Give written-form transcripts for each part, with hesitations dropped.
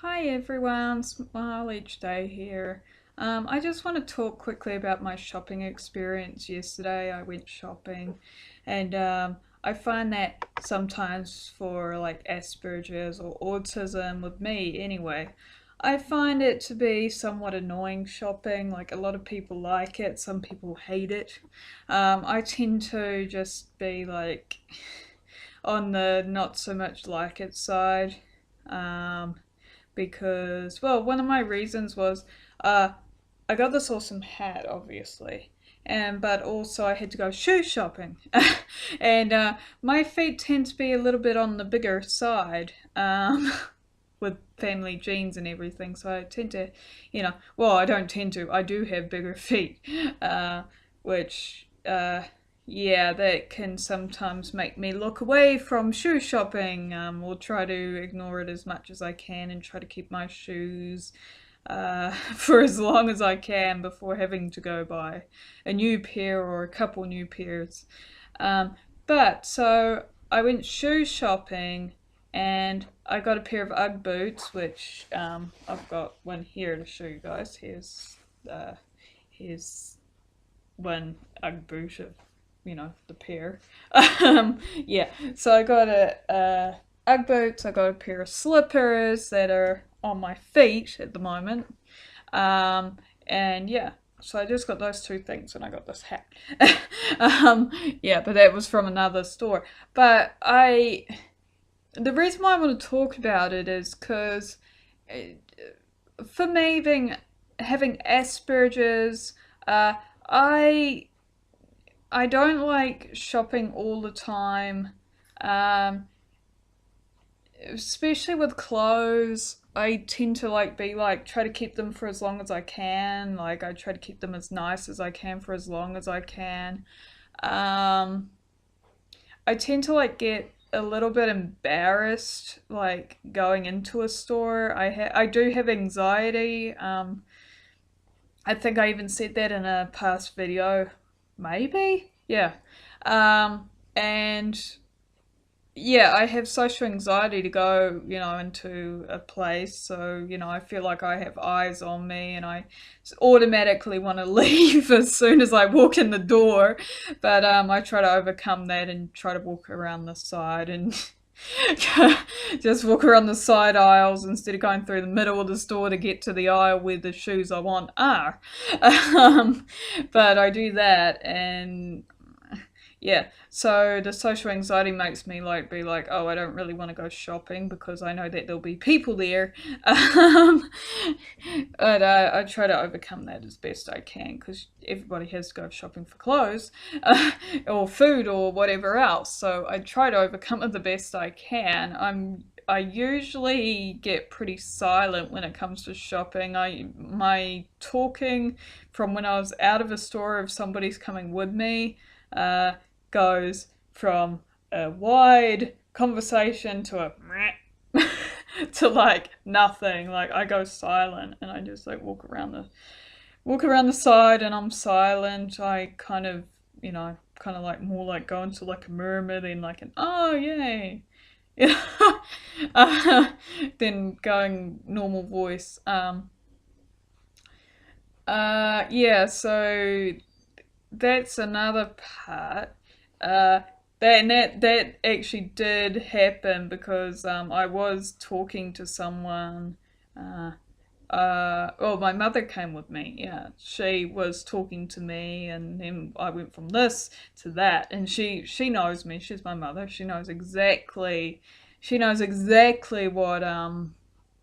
Hi everyone, Smile Each Day here. I just want to talk quickly about my shopping experience yesterday. I went shopping and I find that sometimes for like Asperger's or autism with me anyway, I find it to be somewhat annoying shopping. Like a lot of people like it, some people hate it. I tend to just be like on the not so much like it side. Um, because, well, one of my reasons was uh, I got this awesome hat, obviously, and but also I had to go shoe shopping, and my feet tend to be a little bit on the bigger side. With family genes and everything, so I tend to, well, I don't tend to, I do have bigger feet, which, yeah, that can sometimes make me look away from shoe shopping, or try to ignore it as much as I can and try to keep my shoes for as long as I can before having to go buy a new pair or a couple new pairs. Um, but so I went shoe shopping and I got a pair of Ugg boots, which I've got one here to show you guys. Here's one Ugg boot of, the pair. Yeah, so I got a Ugg boots. I got a pair of slippers that are on my feet at the moment. Um, and yeah, so I just got those two things and I got this hat. Yeah, but that was from another store. But the reason why I want to talk about it is because for me, having Asperger's, I I don't like shopping all the time, um, especially with clothes. I tend to try to keep them for as long as I can. Like I try to keep them as nice as I can for as long as I can. Um, I tend to get a little bit embarrassed going into a store. I do have anxiety. I think I even said that in a past video, maybe. Yeah. And yeah, I have social anxiety to go, into a place. So, I feel like I have eyes on me and I automatically want to leave as soon as I walk in the door. But I try to overcome that and try to walk around the side and just walk around the side aisles instead of going through the middle of the store to get to the aisle where the shoes I want are. Um, but I do that and yeah, so the social anxiety makes me be like, oh, I don't really want to go shopping because I know that there'll be people there. Um, but I try to overcome that as best I can because everybody has to go shopping for clothes or food or whatever else. So I try to overcome it the best I can. I usually get pretty silent when it comes to shopping. My talking from when I was out of a store if somebody's coming with me. Goes from a wide conversation to a to nothing. Like I go silent and I just walk around the side and I'm silent. I kind of more like go into like a murmur than like an oh yay. Yeah. Then going normal voice. Yeah, so that's another part. Uh, that actually did happen because I was talking to someone. Uh, well, my mother came with me. Yeah, she was talking to me, and then I went from this to that. And she knows me. She's my mother. She knows exactly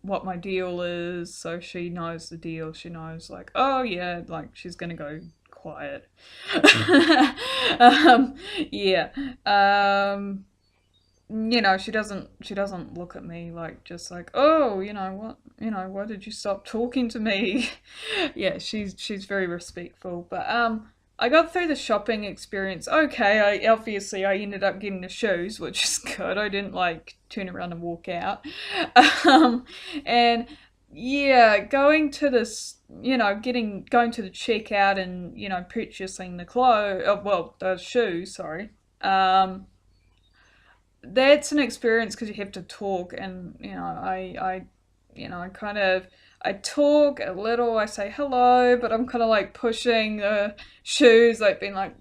what my deal is. So she knows the deal. She knows oh yeah, she's gonna go quiet. um, yeah. Um, she doesn't look at me just oh, why did you stop talking to me? Yeah, she's very respectful. But I got through the shopping experience okay. I ended up getting the shoes, which is good. I didn't turn around and walk out. Um, and yeah, going to this, going to the checkout and purchasing the clothes, well, the shoes, sorry. Um, that's an experience because you have to talk, and I kind of, I talk a little, I say hello, but I'm kind of like pushing the shoes, like being like,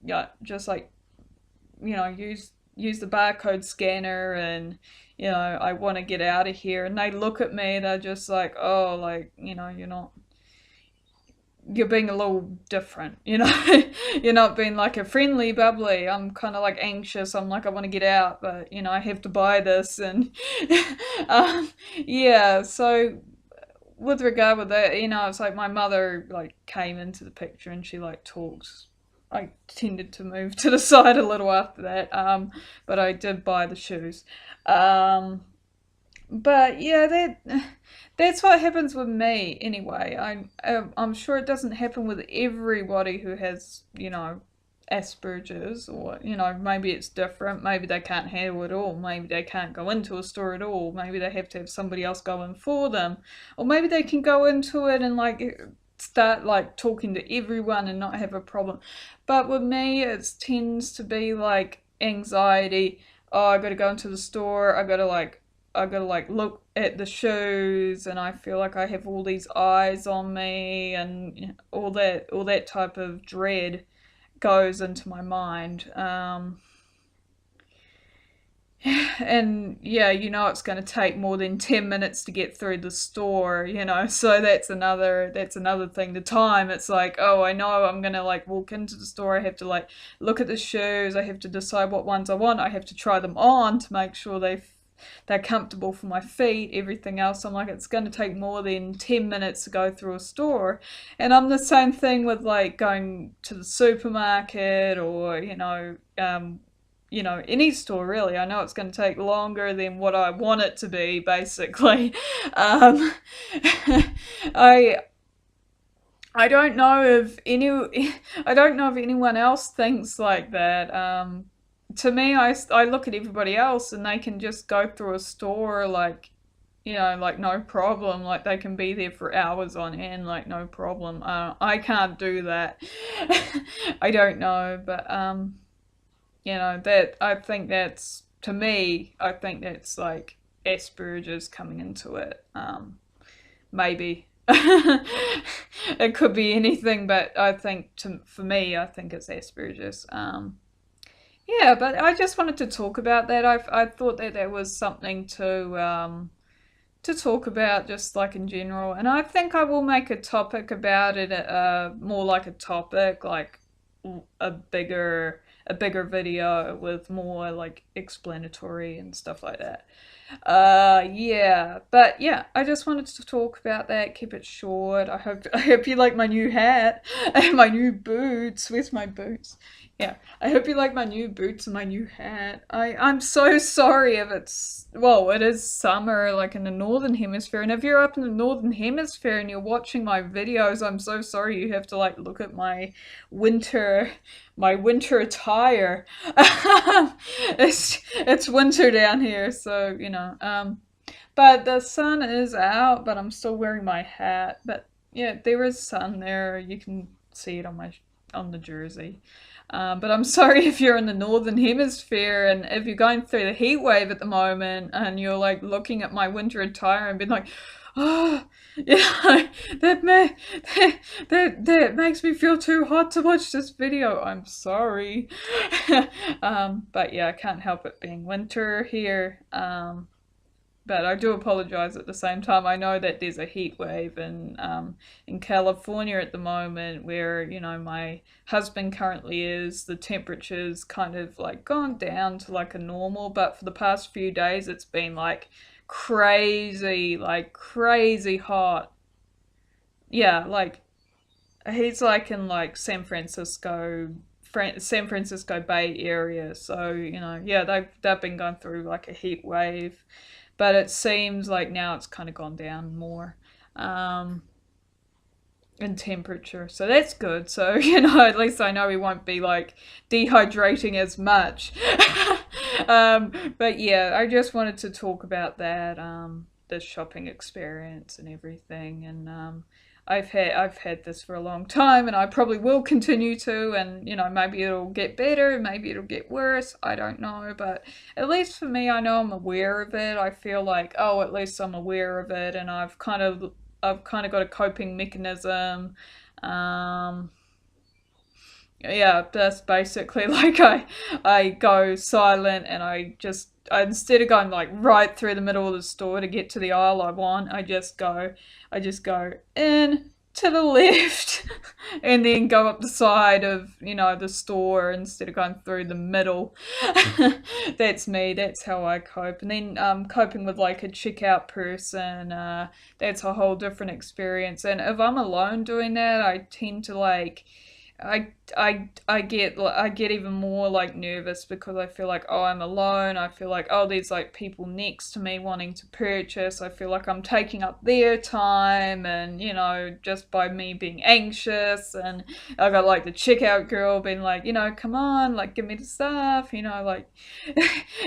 yeah, just like, use the barcode scanner, and I want to get out of here. And they look at me, they're just like, oh, like, you're being a little different, you're not being like a friendly, bubbly. I'm kind of like anxious. I'm like, I want to get out, but I have to buy this, and yeah. So with regard with that, it's like my mother like came into the picture, and she like talks. I tended to move to the side a little after that, but I did buy the shoes. Um, but yeah, that's what happens with me anyway. I'm sure it doesn't happen with everybody who has Asperger's, or maybe it's different. Maybe they can't handle it all. Maybe they can't go into a store at all. Maybe they have to have somebody else go in for them, or maybe they can go into it and like start like talking to everyone and not have a problem. But with me, it tends to be like anxiety. Oh, I got to go into the store. I gotta like look at the shoes, and I feel like I have all these eyes on me, and all that type of dread goes into my mind. And yeah, it's going to take more than 10 minutes to get through the store, so that's another thing. The time, it's like, oh, I know I'm going to like walk into the store. I have to like look at the shoes. I have to decide what ones I want. I have to try them on to make sure they're comfortable for my feet. Everything else, I'm like, it's going to take more than 10 minutes to go through a store. And I'm the same thing with like going to the supermarket, or any store really. I know it's going to take longer than what I want it to be, basically. um, I I don't know if any I don't know if anyone else thinks like that. To me, I look at everybody else, and they can just go through a store like, like no problem. Like they can be there for hours on end, like no problem. I can't do that. I don't know, but that I think that's to me. I think that's like Asperger's coming into it. Maybe. It could be anything, but I think for me, I think it's Asperger's. Yeah, but I just wanted to talk about that. I thought that there was something to talk about, just like in general, and I think I will make a topic about it. More like a topic, like a bigger a bigger video with more like explanatory and stuff like that. Yeah, but yeah, I just wanted to talk about that. Keep it short. I hope you like my new hat and my new boots. Where's my boots? Yeah, I hope you like my new boots and my new hat. I'm so sorry if it is summer like in the northern hemisphere, and if you're up in the northern hemisphere and you're watching my videos, I'm so sorry you have to like look at winter my winter attire. It's winter down here, so but the sun is out, but I'm still wearing my hat. But yeah, there is sun there. You can see it on the jersey. But I'm sorry if you're in the northern hemisphere, and if you're going through the heat wave at the moment, and you're like looking at my winter attire and being like, oh, yeah, that makes me feel too hot to watch this video. I'm sorry. But yeah, I can't help it being winter here. But I do apologize at the same time. I know that there's a heat wave in California at the moment, where my husband currently is. The temperature's kind of like gone down to like a normal, but for the past few days it's been like crazy hot. Yeah, like he's like in like San Francisco Bay Area. So yeah, they've been going through like a heat wave, but it seems like now it's kind of gone down more um, in temperature. So that's good. So, at least I know we won't be like dehydrating as much. But yeah, I just wanted to talk about that, the shopping experience and everything. And I've had this for a long time, and I probably will continue to, and maybe it'll get better, maybe it'll get worse, I don't know, but at least for me, I know I'm aware of it. I feel like, oh, at least I'm aware of it, and I've kind of got a coping mechanism. Um, yeah, that's basically like I go silent, and instead of going like right through the middle of the store to get to the aisle I want, I just go in to the left and then go up the side of the store instead of going through the middle. That's me. That's how I cope. And then coping with like a checkout person, that's a whole different experience. And if I'm alone doing that, I tend to like I get even more like nervous because I feel like, oh, I'm alone. I feel like, oh, there's like people next to me wanting to purchase. I feel like I'm taking up their time, and just by me being anxious, and I got like the checkout girl being like, come on, like give me the stuff, like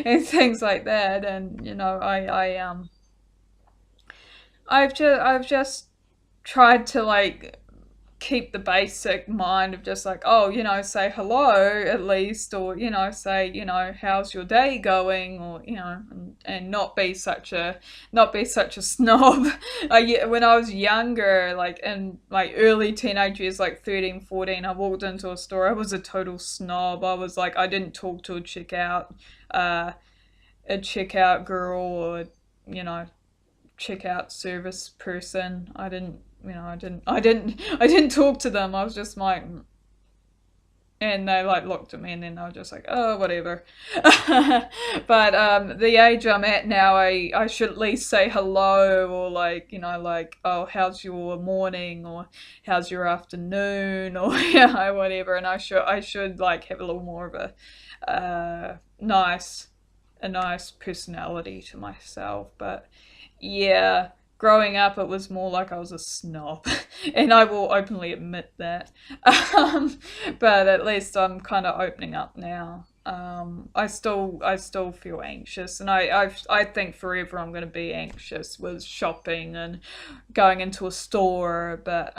and things like that. And I've just tried to like keep the basic mind of just like, oh, say hello at least, or say, how's your day going, or and not be such a snob. When I was younger, like in my early teenage years, like 13, 14, I walked into a store, I was a total snob. I was like, I didn't talk to uh a checkout girl, or you know checkout service person. I didn't talk to them. I was just like, and they like looked at me, and then I was just like, oh, whatever. But the age I'm at now, I should at least say hello, or like, like, oh, how's your morning, or how's your afternoon, or yeah, whatever. And I should like have a little more of nice a nice personality to myself. But yeah, growing up, it was more like I was a snob, and I will openly admit that. Um, but at least I'm kind of opening up now. I still feel anxious, and I think forever I'm going to be anxious with shopping and going into a store. But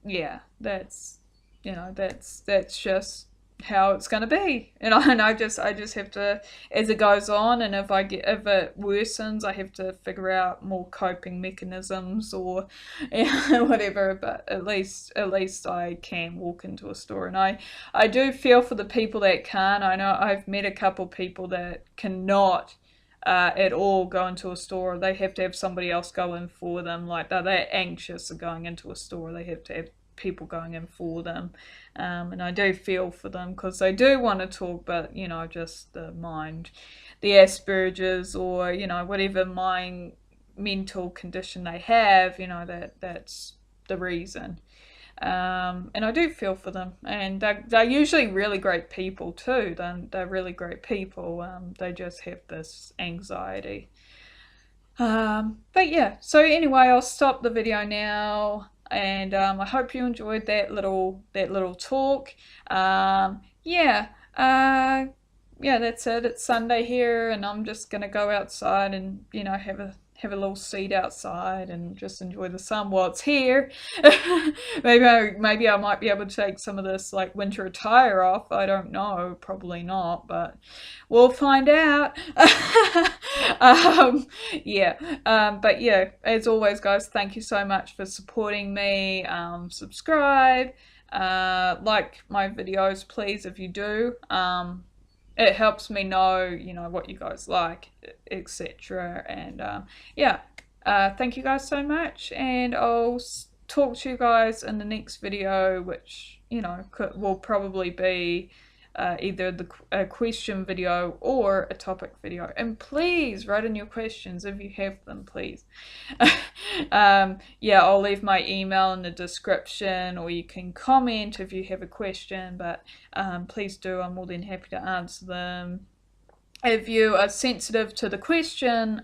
yeah, that's just how it's going to be. And I just have to, as it goes on, and if it worsens, I have to figure out more coping mechanisms, or whatever. But at least I can walk into a store, and I do feel for the people that can. I know I've met a couple people that cannot at all go into a store. They have to have somebody else go in for them. Like they're anxious of going into a store. They have to have people going in for them. And I do feel for them because they do want to talk, but just the Asperger's, or whatever mind mental condition they have, that's the reason. And I do feel for them, and they're usually really great people too. They're really great people. They just have this anxiety. But yeah, so anyway, I'll stop the video now, and I hope you enjoyed that little talk. Yeah, yeah, that's it. It's Sunday here, and I'm just gonna go outside and have a little seat outside and just enjoy the sun while it's here. Maybe I might be able to take some of this like winter attire off. I don't know, probably not, but we'll find out. um, yeah, but yeah, as always, guys, thank you so much for supporting me. Subscribe, like my videos, please, if you do. It helps me know, what you guys like, etc. And yeah, thank you guys so much, and I'll talk to you guys in the next video, which will probably be either a question video or a topic video. And please write in your questions if you have them, please. Yeah, I'll leave my email in the description, or you can comment if you have a question. But please do, I'm more than happy to answer them. If you are sensitive to the question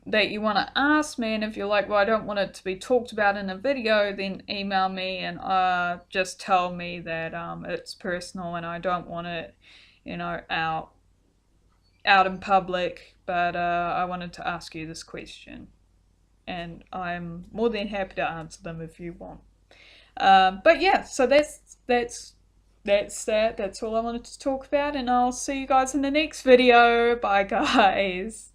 that you want to ask me, and if you're like, well, I don't want it to be talked about in a video, then email me and just tell me that it's personal and I don't want it out in public, but I wanted to ask you this question. and I'm more than happy to answer them if you want. But yeah, so that's all I wanted to talk about, and I'll see you guys in the next video. Bye, guys.